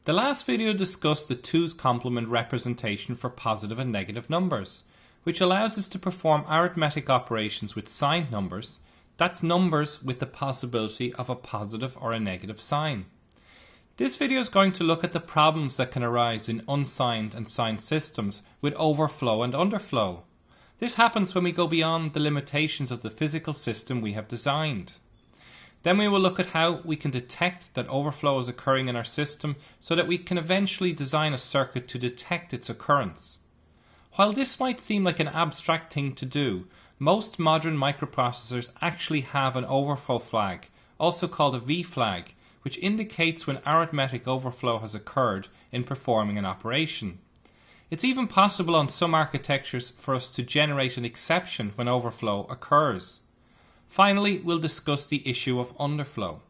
The last video discussed the 2's complement representation for positive and negative numbers, which allows us to perform arithmetic operations with signed numbers, that's numbers with the possibility of a positive or a negative sign. This video is going to look at the problems that can arise in unsigned and signed systems with overflow and underflow. This happens when we go beyond the limitations of the physical system we have designed. Then we will look at how we can detect that overflow is occurring in our system so that we can eventually design a circuit to detect its occurrence. While this might seem like an abstract thing to do, most modern microprocessors actually have an overflow flag, also called a V flag, which indicates when arithmetic overflow has occurred in performing an operation. It's even possible on some architectures for us to generate an exception when overflow occurs. Finally, we'll discuss the issue of underflow.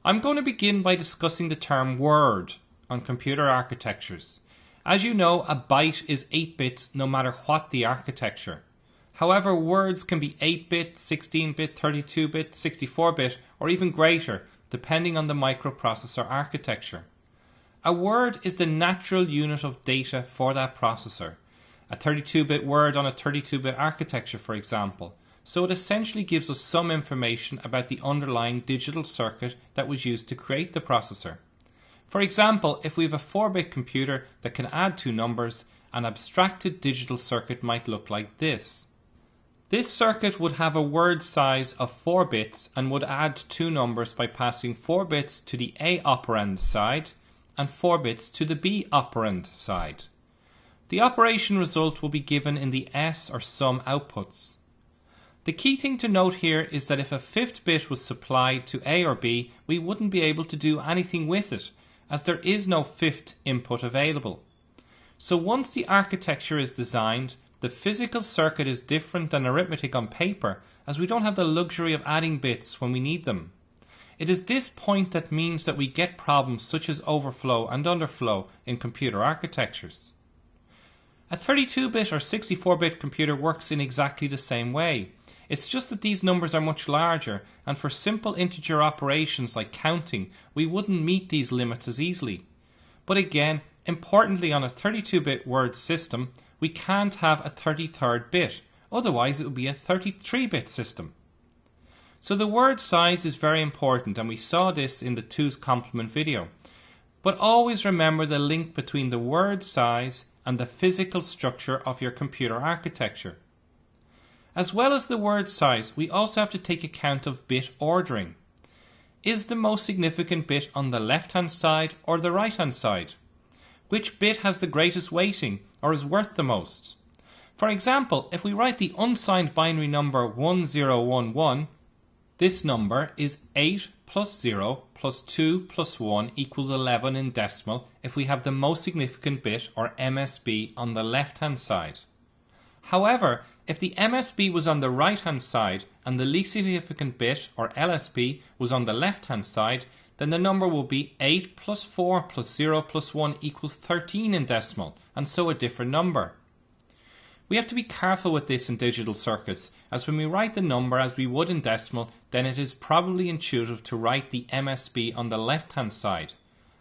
I'm going to begin by discussing the term word on computer architectures. As you know, a byte is 8 bits no matter what the architecture. However, words can be 8-bit, 16-bit, 32-bit, 64-bit, or even greater, depending on the microprocessor architecture. A word is the natural unit of data for that processor. A 32-bit word on a 32-bit architecture, for example. So it essentially gives us some information about the underlying digital circuit that was used to create the processor. For example, if we have a 4-bit computer that can add 2 numbers, an abstracted digital circuit might look like this. This circuit would have a word size of 4 bits and would add 2 numbers by passing 4 bits to the A operand side and 4 bits to the B operand side. The operation result will be given in the S or sum outputs. The key thing to note here is that if a 5th bit was supplied to A or B, we wouldn't be able to do anything with it, as there is no 5th input available. So once the architecture is designed, the physical circuit is different than arithmetic on paper, as we don't have the luxury of adding bits when we need them. It is this point that means that we get problems such as overflow and underflow in computer architectures. A 32-bit or 64-bit computer works in exactly the same way. It's just that these numbers are much larger, and for simple integer operations like counting, we wouldn't meet these limits as easily. But again, importantly, on a 32-bit word system, we can't have a 33rd bit, otherwise it would be a 33-bit system. So the word size is very important, and we saw this in the 2's complement video. But always remember the link between the word size and the physical structure of your computer architecture. As well as the word size, we also have to take account of bit ordering. Is the most significant bit on the left-hand side or the right-hand side? Which bit has the greatest weighting or is worth the most? For example, if we write the unsigned binary number 1011, this number is 8 plus 0 plus 2 plus 1 equals 11 in decimal if we have the most significant bit or MSB on the left-hand side. However, if the MSB was on the right-hand side and the least significant bit or LSB was on the left-hand side, then the number will be 8 plus 4 plus 0 plus 1 equals 13 in decimal, and so a different number. We have to be careful with this in digital circuits, as when we write the number as we would in decimal, then it is probably intuitive to write the MSB on the left-hand side.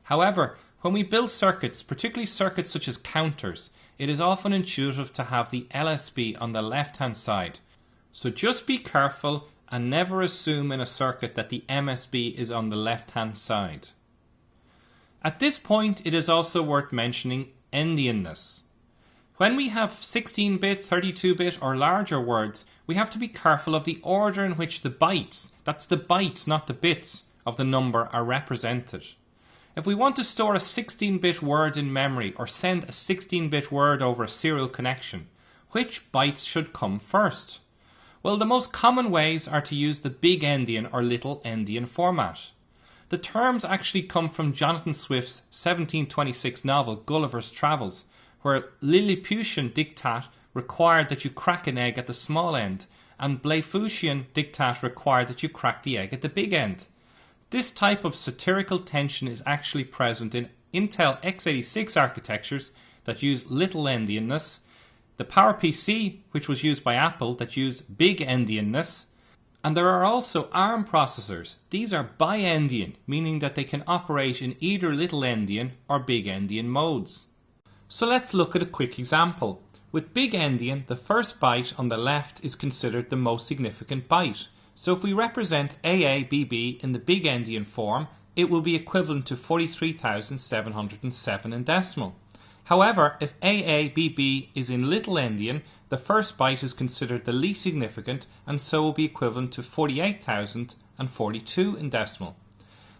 However, when we build circuits, particularly circuits such as counters, it is often intuitive to have the LSB on the left-hand side. So just be careful and never assume in a circuit that the MSB is on the left-hand side. At this point, it is also worth mentioning endianness. When we have 16-bit, 32-bit or larger words, we have to be careful of the order in which the bytes, that's the bytes not the bits, of the number are represented. If we want to store a 16-bit word in memory or send a 16-bit word over a serial connection, which bytes should come first? Well, the most common ways are to use the big endian or little endian format. The terms actually come from Jonathan Swift's 1726 novel Gulliver's Travels, where Lilliputian diktat required that you crack an egg at the small end, and Blefuscian diktat required that you crack the egg at the big end. This type of satirical tension is actually present in Intel x86 architectures that use little endianness, the PowerPC, which was used by Apple, that used big endianness, And there are also ARM processors. These are bi-endian, meaning that they can operate in either little endian or big endian modes. So let's look at a quick example. With big endian, the first byte on the left is considered the most significant byte. So if we represent AABB in the big endian form, it will be equivalent to 43,707 in decimal. However, if AABB is in little endian, the first byte is considered the least significant and so will be equivalent to 48,042 in decimal.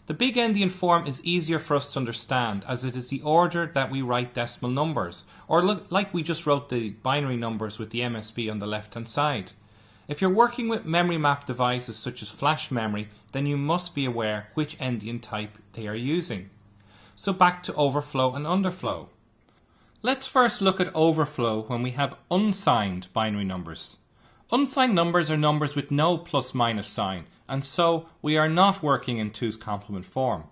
The big endian form is easier for us to understand as it is the order that we write decimal numbers, or like we just wrote the binary numbers with the MSB on the left hand side. If you're working with memory map devices such as flash memory, then you must be aware which endian type they are using. So back to overflow and underflow. Let's first look at overflow when we have unsigned binary numbers. Unsigned numbers are numbers with no plus minus sign, and so we are not working in 2's complement form.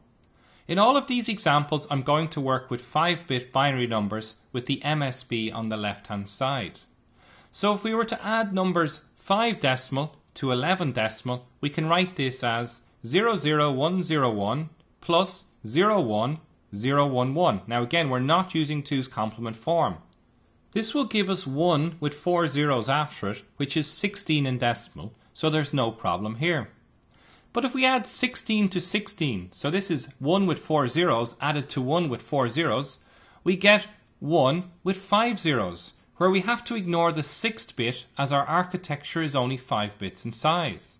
In all of these examples, I'm going to work with 5-bit binary numbers with the MSB on the left hand side. So if we were to add numbers 5 decimal to 11 decimal, we can write this as 00101 plus 01011. Now again, we're not using 2's complement form. This will give us 1 with 4 zeros after it, which is 16 in decimal, so there's no problem here. But if we add 16 to 16, so this is 1 with 4 zeros added to 1 with 4 zeros, we get 1 with 5 zeros, where we have to ignore the 6th bit as our architecture is only 5 bits in size.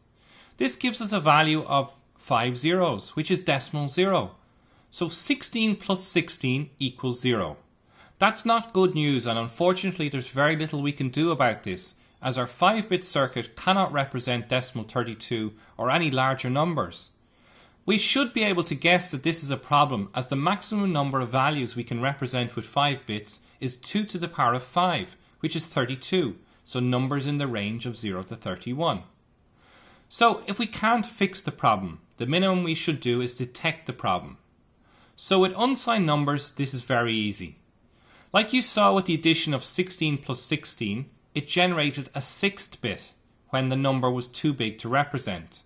This gives us a value of 5 zeros, which is decimal 0. So 16 plus 16 equals 0. That's not good news, and unfortunately there's very little we can do about this, as our 5-bit circuit cannot represent decimal 32 or any larger numbers. We should be able to guess that this is a problem, as the maximum number of values we can represent with 5 bits is 2 to the power of 5, which is 32, so numbers in the range of 0 to 31. So if we can't fix the problem, the minimum we should do is detect the problem. So with unsigned numbers, this is very easy. Like you saw with the addition of 16 plus 16, it generated a 6th bit when the number was too big to represent.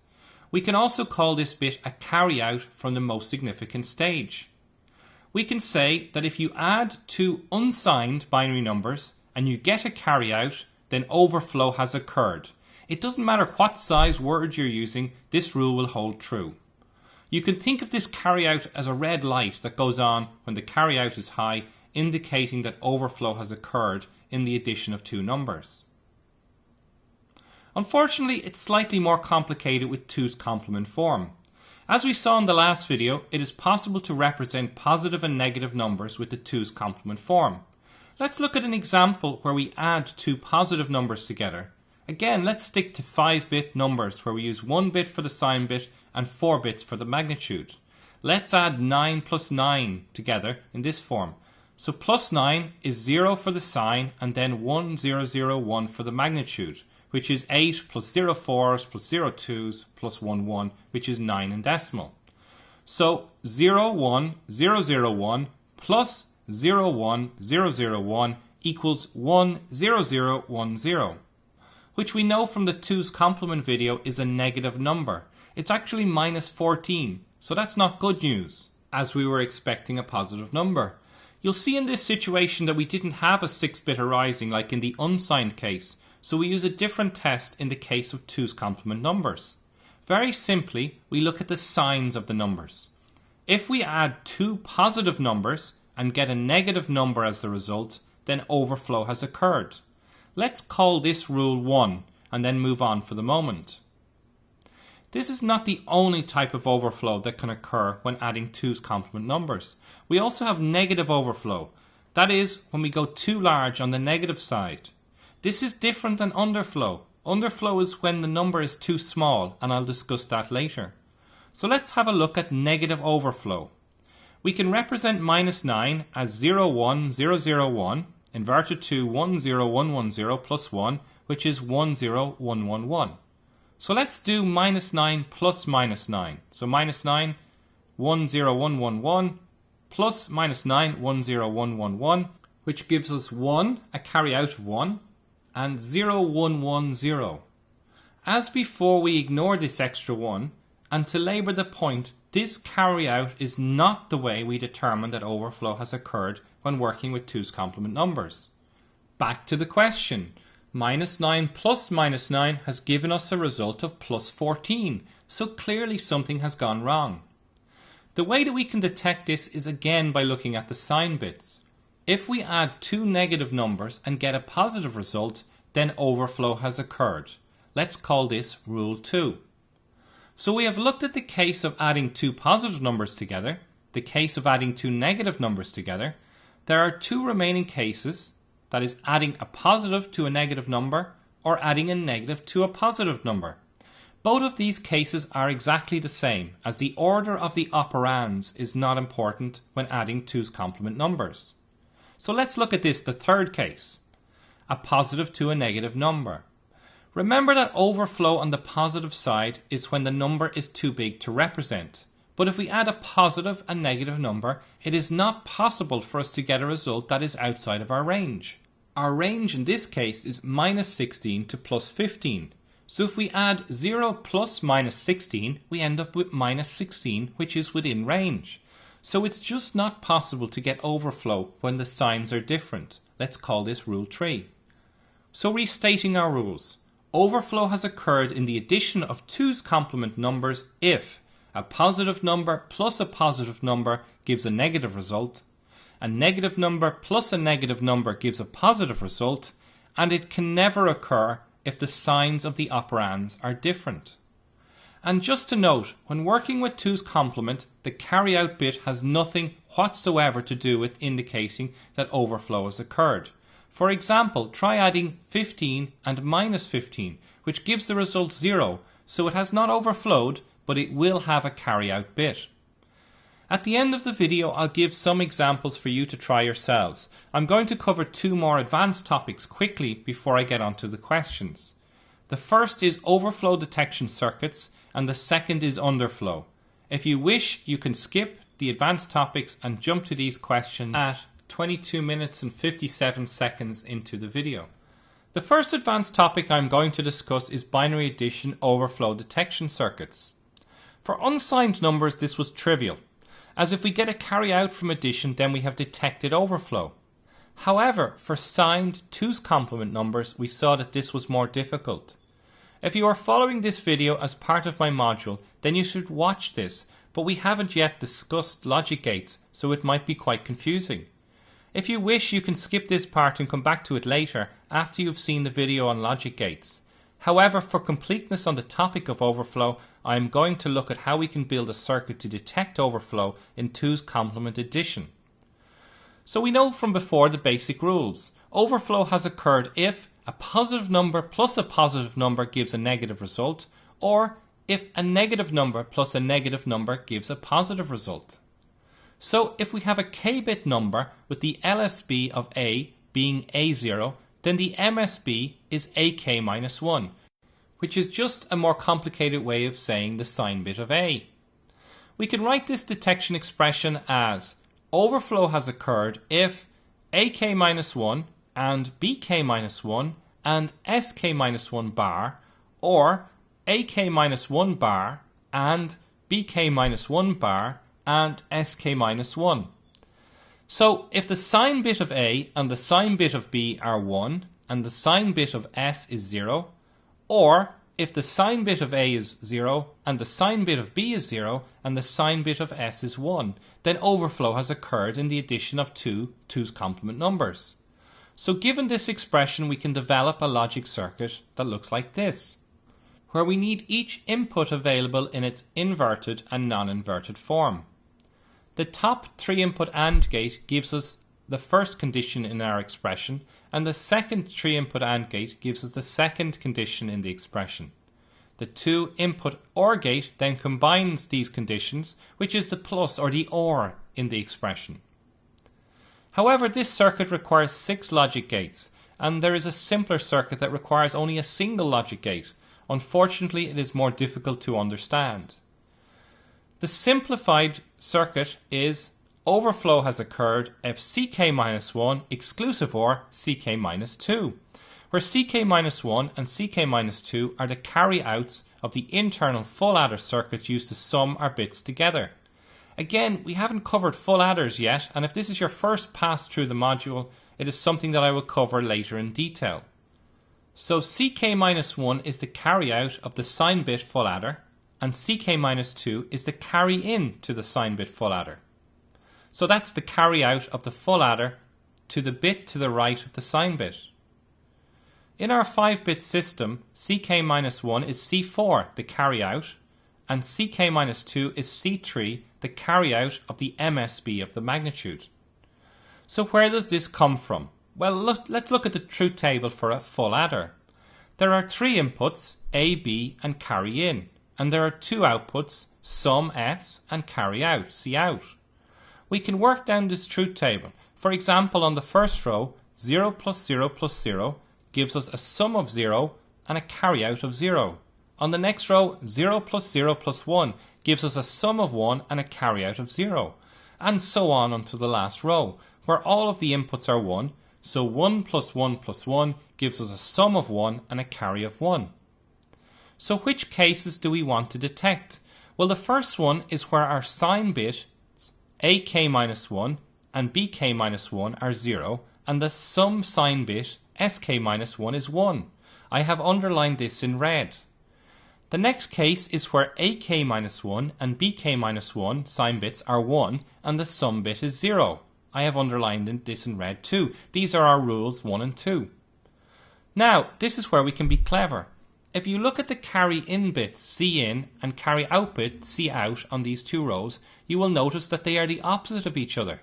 We can also call this bit a carryout from the most significant stage. We can say that if you add two unsigned binary numbers and you get a carryout, then overflow has occurred. It doesn't matter what size word you're using, this rule will hold true. You can think of this carryout as a red light that goes on when the carryout is high, indicating that overflow has occurred in the addition of two numbers. Unfortunately, it's slightly more complicated with 2's complement form. As we saw in the last video, it is possible to represent positive and negative numbers with the 2's complement form. Let's look at an example where we add two positive numbers together. Again, let's stick to 5-bit numbers where we use 1 bit for the sign bit and 4 bits for the magnitude. Let's add 9 plus 9 together in this form. So plus 9 is 0 for the sign and then 1001 for the magnitude, which is 8 plus 0 4s plus 0 2s plus 1 1, which is 9 in decimal. So 01001 plus 01001 equals 10010, which we know from the 2's complement video is a negative number. It's actually minus 14, so that's not good news, as we were expecting a positive number. You'll see in this situation that we didn't have a 6-bit arising like in the unsigned case, so we use a different test in the case of 2's complement numbers. Very simply, we look at the signs of the numbers. If we add two positive numbers and get a negative number as the result, then overflow has occurred. Let's call this rule 1 and then move on for the moment. This is not the only type of overflow that can occur when adding 2's complement numbers. We also have negative overflow. That is, when we go too large on the negative side. This is different than underflow. Underflow is when the number is too small, and I'll discuss that later. So let's have a look at negative overflow. We can represent minus 9 as 01001 inverted to 10110 plus 1, which is 10111. So let's do minus 9 plus minus 9. So minus 9, 10111 plus minus 9, 10111, which gives us 1, a carry out of 1, and 0110. As before, we ignore this extra 1, and to labour the point, this carry-out is not the way we determine that overflow has occurred when working with 2's complement numbers. Back to the question. -9 plus -9 has given us a result of +14, so clearly something has gone wrong. The way that we can detect this is again by looking at the sign bits. If we add 2 negative numbers and get a positive result, then overflow has occurred. Let's call this Rule 2. So we have looked at the case of adding 2 positive numbers together, the case of adding 2 negative numbers together. There are 2 remaining cases, that is adding a positive to a negative number or adding a negative to a positive number. Both of these cases are exactly the same, as the order of the operands is not important when adding 2's complement numbers. So let's look at this, the third case. A positive to a negative number. Remember that overflow on the positive side is when the number is too big to represent. But if we add a positive and negative number, it is not possible for us to get a result that is outside of our range. Our range in this case is -16 to +15. So if we add 0 plus -16, we end up with -16, which is within range. So it's just not possible to get overflow when the signs are different. Let's call this Rule 3. So restating our rules, overflow has occurred in the addition of 2's complement numbers if a positive number plus a positive number gives a negative result, a negative number plus a negative number gives a positive result, and it can never occur if the signs of the operands are different. And just to note, when working with 2's complement, the carry-out bit has nothing whatsoever to do with indicating that overflow has occurred. For example, try adding 15 and -15, which gives the result 0, so it has not overflowed, but it will have a carry-out bit. At the end of the video, I'll give some examples for you to try yourselves. I'm going to cover 2 more advanced topics quickly before I get onto the questions. The first is Overflow Detection Circuits, and the second is Underflow. If you wish, you can skip the advanced topics and jump to these questions at 22 minutes and 57 seconds into the video. The first advanced topic I'm going to discuss is binary addition overflow detection circuits. For unsigned numbers, this was trivial, as if we get a carry out from addition, then we have detected overflow. However, for signed 2's complement numbers, we saw that this was more difficult. If you are following this video as part of my module, then you should watch this, but we haven't yet discussed logic gates, so it might be quite confusing. If you wish, you can skip this part and come back to it later after you've seen the video on logic gates. However, for completeness on the topic of overflow, I am going to look at how we can build a circuit to detect overflow in 2's complement addition. So we know from before the basic rules. Overflow has occurred if a positive number plus a positive number gives a negative result, or if a negative number plus a negative number gives a positive result. So if we have a k-bit number with the LSB of A being A0, then the MSB is AK-1, which is just a more complicated way of saying the sign bit of A. We can write this detection expression as overflow has occurred if AK-1 and BK-1 and SK-1 bar, or AK-1 bar and BK-1 bar and SK-1. So if the sign bit of A and the sign bit of B are 1 and the sign bit of S is 0, or if the sign bit of A is 0 and the sign bit of B is 0 and the sign bit of S is 1, then overflow has occurred in the addition of 2's complement numbers. So given this expression, we can develop a logic circuit that looks like this, where we need each input available in its inverted and non-inverted form. The top 3 input AND gate gives us the first condition in our expression, and the second 3 input AND gate gives us the second condition in the expression. The 2 input OR gate then combines these conditions, which is the plus or the OR in the expression. However, this circuit requires 6 logic gates, and there is a simpler circuit that requires only a single logic gate. Unfortunately, it is more difficult to understand. The simplified circuit is overflow has occurred if CK-1 exclusive OR CK-2, where ck-1 and ck-2 are the carry-outs of the internal full adder circuits used to sum our bits together. Again, we haven't covered full adders yet, and if this is your first pass through the module, it is something that I will cover later in detail. So ck-1 is the carry-out of the sign bit full adder, and ck-2 is the carry-in to the sign bit full adder. So that's the carry-out of the full adder to the bit to the right of the sign bit. In our 5-bit system, ck-1 is C4, the carry-out, and ck-2 is C3, the carry-out of the MSB of the magnitude. So where does this come from? Well, let's look at the truth table for a full adder. There are 3 inputs, A, B, and carry in, and there are 2 outputs, sum S and carry out, C out. We can work down this truth table. For example, on the first row, 0 plus 0 plus 0 gives us a sum of 0 and a carry out of 0. On the next row, 0 plus 0 plus 1 gives us a sum of 1 and a carry out of 0. And so on until the last row, where all of the inputs are 1, so 1 plus 1 plus 1 gives us a sum of 1 and a carry of 1. So which cases do we want to detect? Well, the first one is where our sign bits AK-1 and BK-1 are 0 and the sum sign bit SK-1 is 1. I have underlined this in red. The next case is where AK-1 and BK-1 sign bits are 1 and the sum bit is 0. I have underlined this in red too. These are our rules 1 and 2. Now, this is where we can be clever. If you look at the carry in bit C in and carry out bit C out on these 2 rows, you will notice that they are the opposite of each other.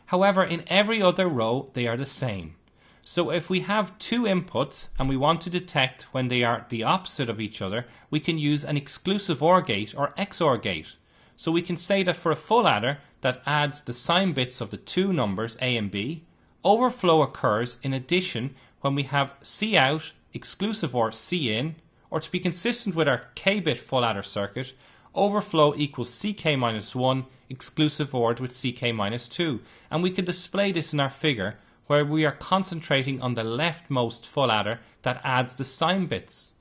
However, in every other row, they are the same. So if we have 2 inputs and we want to detect when they are the opposite of each other, we can use an exclusive OR gate or XOR gate. So we can say that for a full adder that adds the sign bits of the 2 numbers A and B, overflow occurs in addition when we have C out, exclusive OR C in, or to be consistent with our K-bit full adder circuit, overflow equals CK-1 exclusive ORed with CK-2. And we can display this in our figure where we are concentrating on the leftmost full adder that adds the sign bits.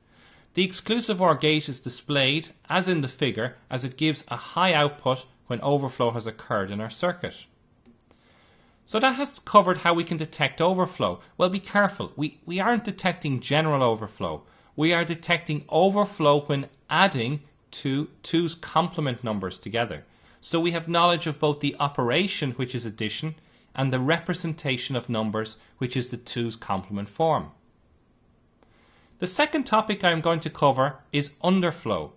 The exclusive OR gate is displayed, as in the figure, as it gives a high output when overflow has occurred in our circuit. So that has covered how we can detect overflow. Well, be careful. We aren't detecting general overflow. We are detecting overflow when adding 2's complement numbers together. So we have knowledge of both the operation, which is addition, and the representation of numbers, which is the 2's complement form. The second topic I am going to cover is underflow.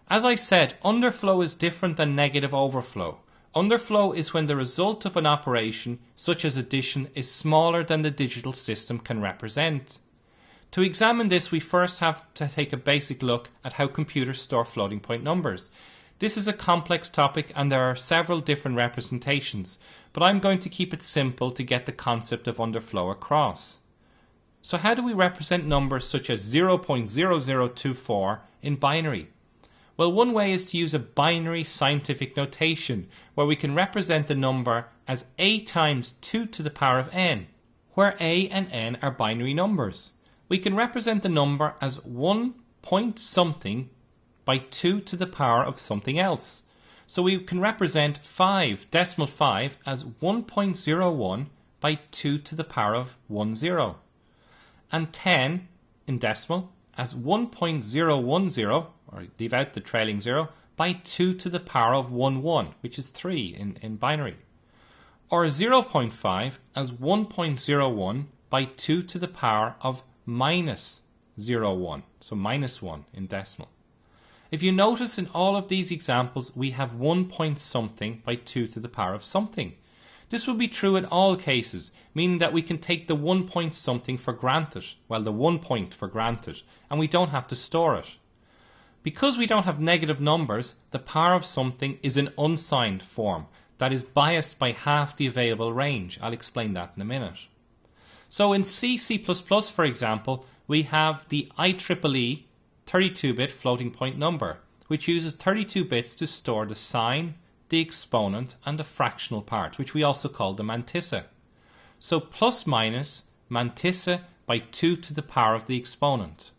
As I said, underflow is different than negative overflow. Underflow is when the result of an operation, such as addition, is smaller than the digital system can represent. To examine this, we first have to take a basic look at how computers store floating point numbers. This is a complex topic and there are several different representations, but I'm going to keep it simple to get the concept of underflow across. So how do we represent numbers such as 0.0024 in binary? Well, one way is to use a binary scientific notation where we can represent the number as a times 2 to the power of n, where a and n are binary numbers. We can represent the number as 1 point something by 2 to the power of something else. So we can represent 5 decimal 5 as 1.01 by 2 to the power of 10, and 10 in decimal as 1.010, or leave out the trailing 0, by 2 to the power of 11, which is 3 in binary. Or 0.5 as 1.01 by 2 to the power of minus 0.1, so minus 1 in decimal. If you notice in all of these examples, we have 1 point something by 2 to the power of something. This will be true in all cases, meaning that we can take the 1 point something for granted, well, the 1 point for granted, and we don't have to store it. Because we don't have negative numbers, the power of something is an unsigned form that is biased by half the available range. I'll explain that in a minute. So in C, C++, for example, we have the IEEE 32-bit floating point number, which uses 32 bits to store the sign, the exponent, and the fractional part, which we also call the mantissa. So plus minus mantissa by 2 to the power of the exponent.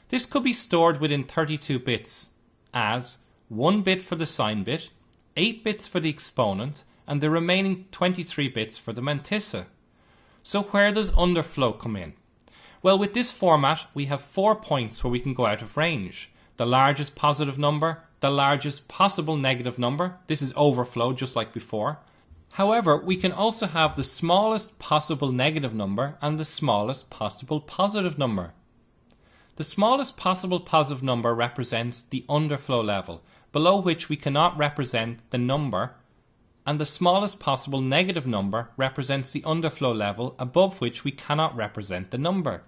This could be stored within 32 bits as 1 bit for the sign bit, 8 bits for the exponent, and the remaining 23 bits for the mantissa. So where does underflow come in? Well, with this format, we have 4 points where we can go out of range. The largest positive number, the largest possible negative number. This is overflow, just like before. However, we can also have the smallest possible negative number and the smallest possible positive number. The smallest possible positive number represents the underflow level, below which we cannot represent the number, and the smallest possible negative number represents the underflow level, above which we cannot represent the number.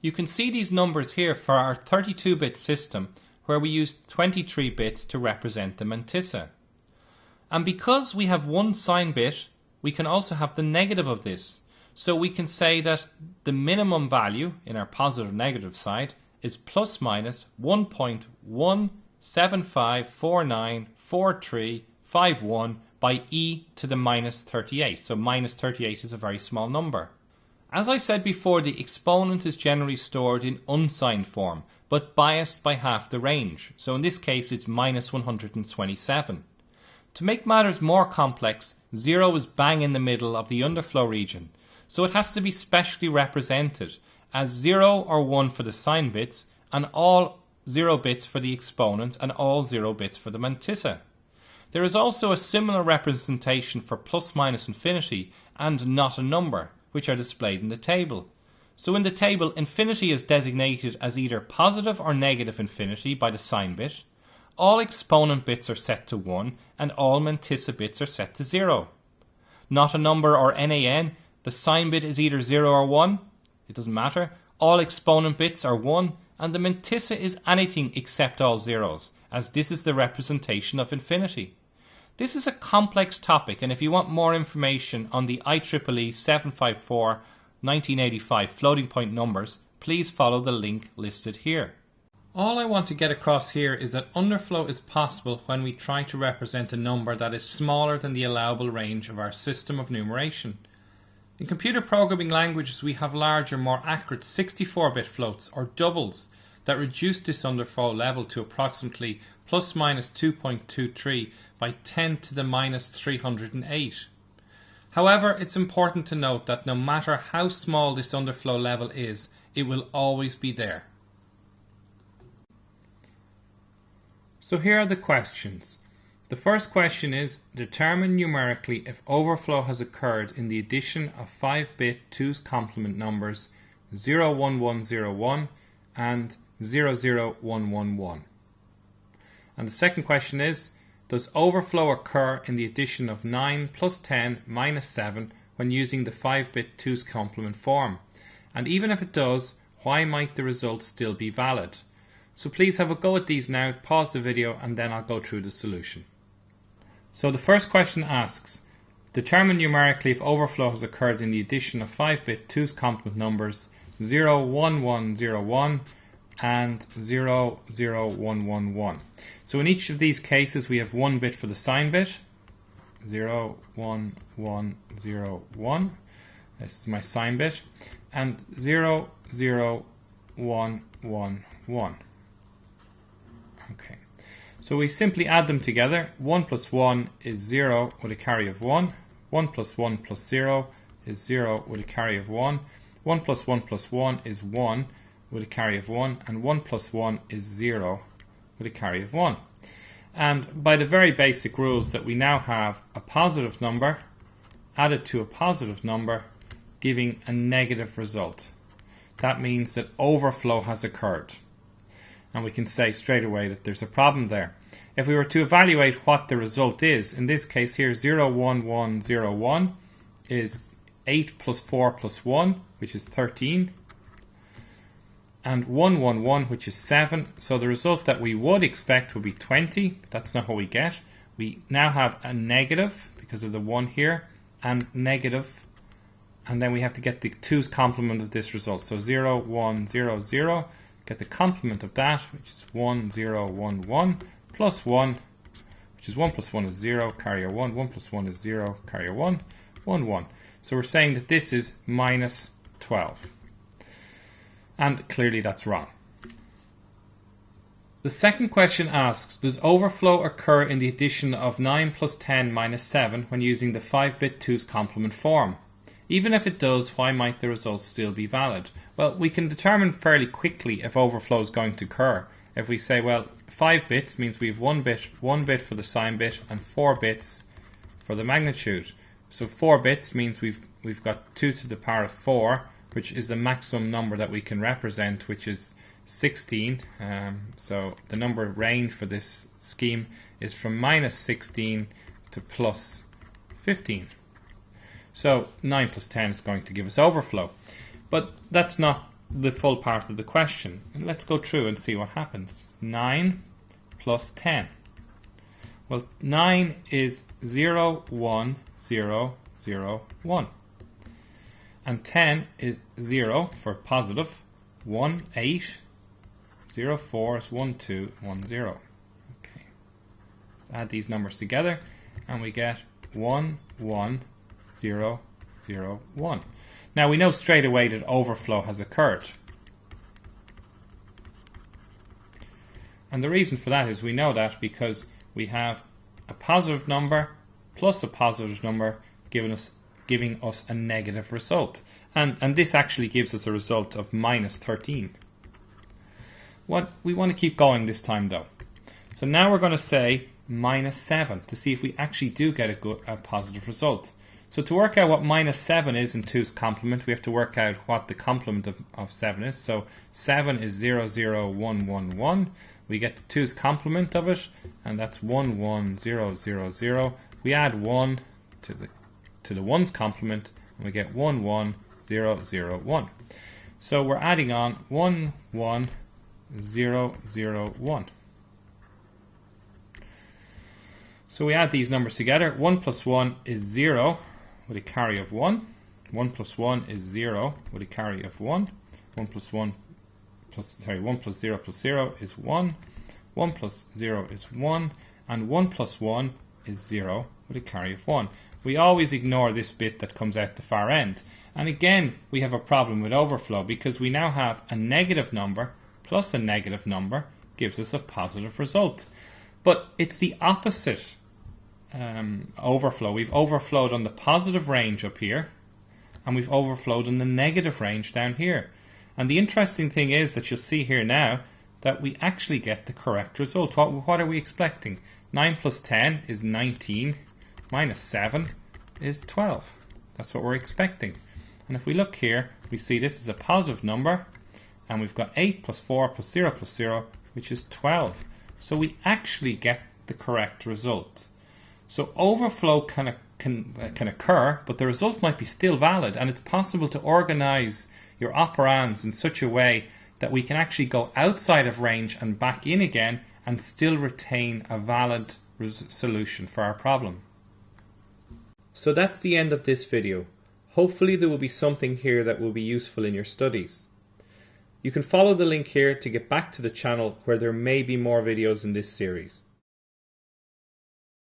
You can see these numbers here for our 32-bit system, where we used 23 bits to represent the mantissa. And because we have one sign bit, we can also have the negative of this. So we can say that the minimum value in our positive negative side is plus minus 1.175494351 by e to the minus 38. So minus 38 is a very small number. As I said before, the exponent is generally stored in unsigned form, but biased by half the range. So in this case, it's minus 127. To make matters more complex, 0 is bang in the middle of the underflow region, so it has to be specially represented as 0 or 1 for the sign bits, and all 0 bits for the exponent, and all 0 bits for the mantissa. There is also a similar representation for plus minus infinity and not a number, which are displayed in the table. So in the table, infinity is designated as either positive or negative infinity by the sign bit, all exponent bits are set to 1, and all mantissa bits are set to 0. Not a number or NaN, the sign bit is either 0 or 1, it doesn't matter, all exponent bits are 1, and the mantissa is anything except all zeros, as this is the representation of infinity. This is a complex topic, and if you want more information on the IEEE 754 1985 floating point numbers, please follow the link listed here. All I want to get across here is that underflow is possible when we try to represent a number that is smaller than the allowable range of our system of numeration. In computer programming languages, we have larger, more accurate 64-bit floats, or doubles, that reduce this underflow level to approximately plus minus 2.23 by 10 to the minus 308. However, it's important to note that no matter how small this underflow level is, it will always be there. So here are the questions. The first question is, determine numerically if overflow has occurred in the addition of 5-bit 2's complement numbers 01101 and 00111. And the second question is, does overflow occur in the addition of 9 plus 10 minus 7 when using the 5-bit 2's complement form? And even if it does, why might the result still be valid? So please have a go at these now, pause the video, and then I'll go through the solution. So the first question asks, determine numerically if overflow has occurred in the addition of 5-bit 2's complement numbers 01101 and 00111. So in each of these cases we have 1 bit for the sign bit, 01101, this is my sign bit, and 00111. Okay, so we simply add them together. 1 plus 1 is 0 with a carry of 1. 1 plus 1 plus 0 is 0 with a carry of 1. 1 plus 1 plus 1 is 1 with a carry of 1. And 1 plus 1 is 0 with a carry of 1. And by the very basic rules that we now have a positive number added to a positive number giving a negative result. That means that overflow has occurred. And we can say straight away that there's a problem there. If we were to evaluate what the result is, in this case here 01101 is 8 plus 4 plus 1, which is 13, and 111, which is 7. So the result that we would expect would be 20, but that's not what we get. We now have a negative because of the 1 here, and negative, and then we have to get the 2's complement of this result. So 0100, get the complement of that, which is 1011, plus 1, which is 1 plus 1 is 0, carrier 1, 1 plus 1 is 0, carrier 1, 1, 1. So we're saying that this is minus 12. And clearly that's wrong. The second question asks, does overflow occur in the addition of 9 plus 10 minus 7 when using the 5-bit 2's complement form? Even if it does, why might the results still be valid? Well, we can determine fairly quickly if overflow is going to occur. If we say, well, 5 bits means we have one bit for the sign bit and 4 bits for the magnitude. So 4 bits means we've got 2 to the power of 4, which is the maximum number that we can represent, which is 16. So the number range for this scheme is from minus 16 to plus 15. So 9 plus 10 is going to give us overflow. But that's not the full part of the question. Let's go through and see what happens. 9 plus 10. Well, 9 is 0, 1, 0, 0, 1. And 10 is 0 for positive, 1, 8, 0, 4 is 1, 2, 1, 0. Okay. Let's add these numbers together and we get 1, 1, 0, 0, 1. Now we know straight away that overflow has occurred. And the reason for that is we know that because we have a positive number plus a positive number giving us a negative result. And this actually gives us a result of minus 13. We want to keep going this time though. So now we're going to say minus 7 to see if we actually do get a positive result. So to work out what minus 7 is in 2's complement, we have to work out what the complement of 7 is. So 7 is 0, 0, 1, 1, 1. We get the 2's complement of it, and that's 1, 1, 0, 0, 0. We add 1 to the 1's complement, and we get 1, 1, 0, 0, 1. So we're adding on 1, 1, 0, 0, 1. So we add these numbers together. 1 plus 1 is 0 with a carry of 1. 1 plus 1 is 0 with a carry of 1. 1 plus 0 plus 0 is 1. 1 plus 0 is 1. And 1 plus 1 is 0 with a carry of 1. We always ignore this bit that comes out the far end. And again, we have a problem with overflow because we now have a negative number plus a negative number gives us a positive result. But it's the opposite overflow. We've overflowed on the positive range up here and we've overflowed on the negative range down here. And the interesting thing is that you'll see here now that we actually get the correct result. What are we expecting? 9 plus 10 is 19, minus 7 is 12. That's what we're expecting. And if we look here, we see this is a positive number, and we've got 8 plus 4 plus 0, which is 12. So we actually get the correct result. So overflow can occur, but the result might be still valid, and it's possible to organize your operands in such a way that we can actually go outside of range and back in again and still retain a valid solution for our problem. So that's the end of this video. Hopefully there will be something here that will be useful in your studies. You can follow the link here to get back to the channel where there may be more videos in this series.